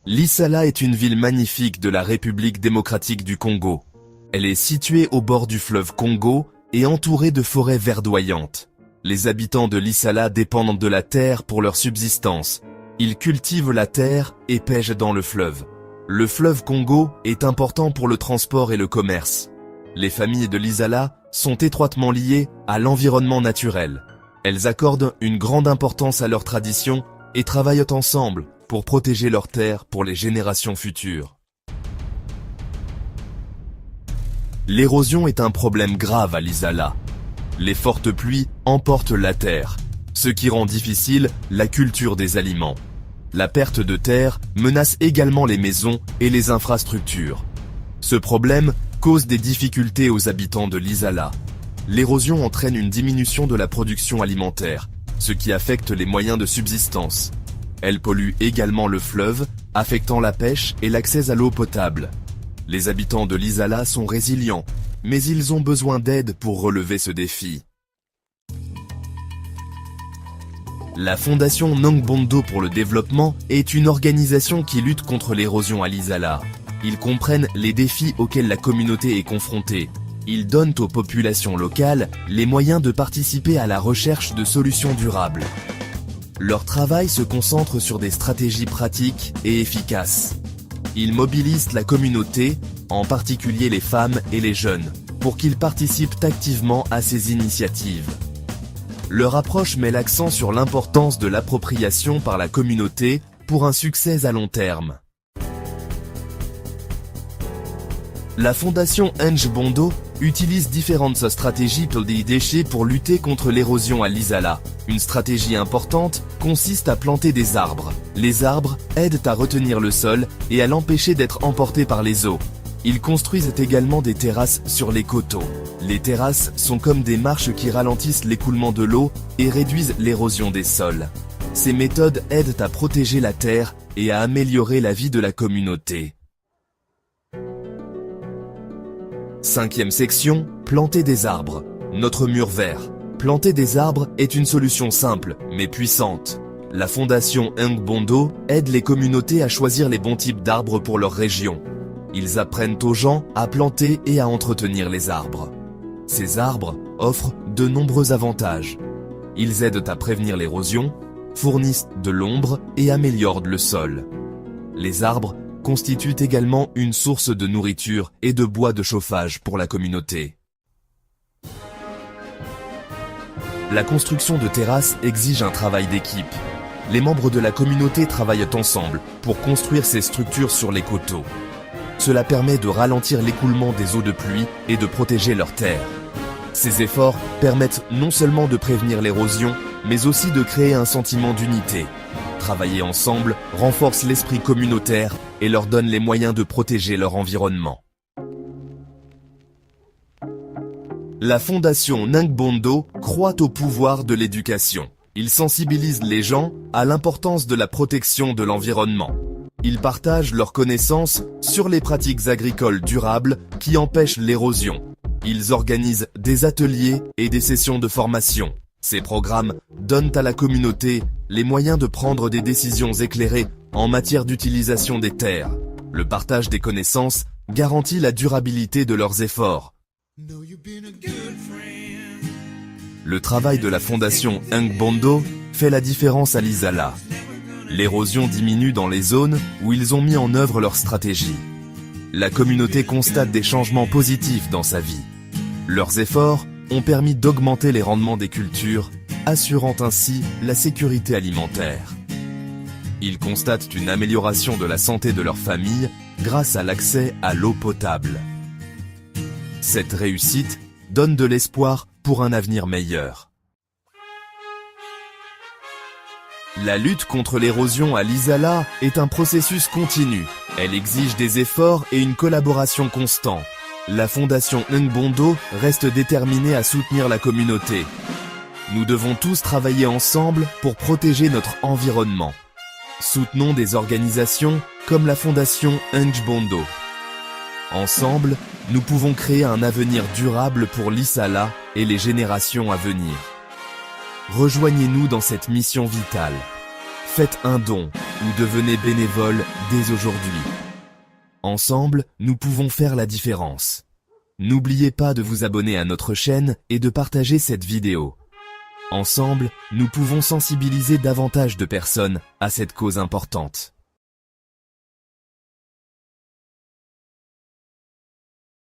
Lissala est une ville magnifique de la République démocratique du Congo. Elle est située au bord du fleuve Congo et entourée de forêts verdoyantes. Les habitants de Lissala dépendent de la terre pour leur subsistance. Ils cultivent la terre et pêchent dans le fleuve. Le fleuve Congo est important pour le transport et le commerce. Les familles de Lissala sont étroitement liées à l'environnement naturel. Elles accordent une grande importance à leurs traditions et travaillent ensemble pour protéger leurs terres pour les générations futures. L'érosion est un problème grave à Lissala. Les fortes pluies emportent la terre, ce qui rend difficile la culture des aliments. La perte de terre menace également les maisons et les infrastructures. Ce problème cause des difficultés aux habitants de Lissala. L'érosion entraîne une diminution de la production alimentaire, ce qui affecte les moyens de subsistance. Elle pollue également le fleuve, affectant la pêche et l'accès à l'eau potable. Les habitants de Lissala sont résilients, mais ils ont besoin d'aide pour relever ce défi. La Fondation Nangbondo pour le développement est une organisation qui lutte contre l'érosion à Lissala. Ils comprennent les défis auxquels la communauté est confrontée. Ils donnent aux populations locales les moyens de participer à la recherche de solutions durables. Leur travail se concentre sur des stratégies pratiques et efficaces. Ils mobilisent la communauté, en particulier les femmes et les jeunes, pour qu'ils participent activement à ces initiatives. Leur approche met l'accent sur l'importance de l'appropriation par la communauté pour un succès à long terme. La Fondation Nangbondo utilise différentes stratégies pour des déchets pour lutter contre l'érosion à Lissala. Une stratégie importante consiste à planter des arbres. Les arbres aident à retenir le sol et à l'empêcher d'être emporté par les eaux. Ils construisent également des terrasses sur les coteaux. Les terrasses sont comme des marches qui ralentissent l'écoulement de l'eau et réduisent l'érosion des sols. Ces méthodes aident à protéger la terre et à améliorer la vie de la communauté. 5e section, planter des arbres. Notre mur vert. Planter des arbres est une solution simple, mais puissante. La Fondation Nangbondo aide les communautés à choisir les bons types d'arbres pour leur région. Ils apprennent aux gens à planter et à entretenir les arbres. Ces arbres offrent de nombreux avantages. Ils aident à prévenir l'érosion, fournissent de l'ombre et améliorent le sol. Les arbres constituent également une source de nourriture et de bois de chauffage pour la communauté. La construction de terrasses exige un travail d'équipe. Les membres de la communauté travaillent ensemble pour construire ces structures sur les coteaux. Cela permet de ralentir l'écoulement des eaux de pluie et de protéger leurs terres. Ces efforts permettent non seulement de prévenir l'érosion, mais aussi de créer un sentiment d'unité. Travailler ensemble renforce l'esprit communautaire et leur donne les moyens de protéger leur environnement. La Fondation Nangbondo croit au pouvoir de l'éducation. Il sensibilise les gens à l'importance de la protection de l'environnement. Ils partagent leurs connaissances sur les pratiques agricoles durables qui empêchent l'érosion. Ils organisent des ateliers et des sessions de formation. Ces programmes donnent à la communauté les moyens de prendre des décisions éclairées en matière d'utilisation des terres. Le partage des connaissances garantit la durabilité de leurs efforts. Le travail de la Fondation Nangbondo fait la différence à Lissala. L'érosion diminue dans les zones où ils ont mis en œuvre leur stratégie. La communauté constate des changements positifs dans sa vie. Leurs efforts ont permis d'augmenter les rendements des cultures, assurant ainsi la sécurité alimentaire. Ils constatent une amélioration de la santé de leur famille grâce à l'accès à l'eau potable. Cette réussite donne de l'espoir pour un avenir meilleur. La lutte contre l'érosion à Lissala est un processus continu. Elle exige des efforts et une collaboration constante. La Fondation Nangbondo reste déterminée à soutenir la communauté. Nous devons tous travailler ensemble pour protéger notre environnement. Soutenons des organisations comme la Fondation Nangbondo. Ensemble, nous pouvons créer un avenir durable pour Lissala et les générations à venir. Rejoignez-nous dans cette mission vitale. Faites un don, ou devenez bénévole dès aujourd'hui. Ensemble, nous pouvons faire la différence. N'oubliez pas de vous abonner à notre chaîne et de partager cette vidéo. Ensemble, nous pouvons sensibiliser davantage de personnes à cette cause importante.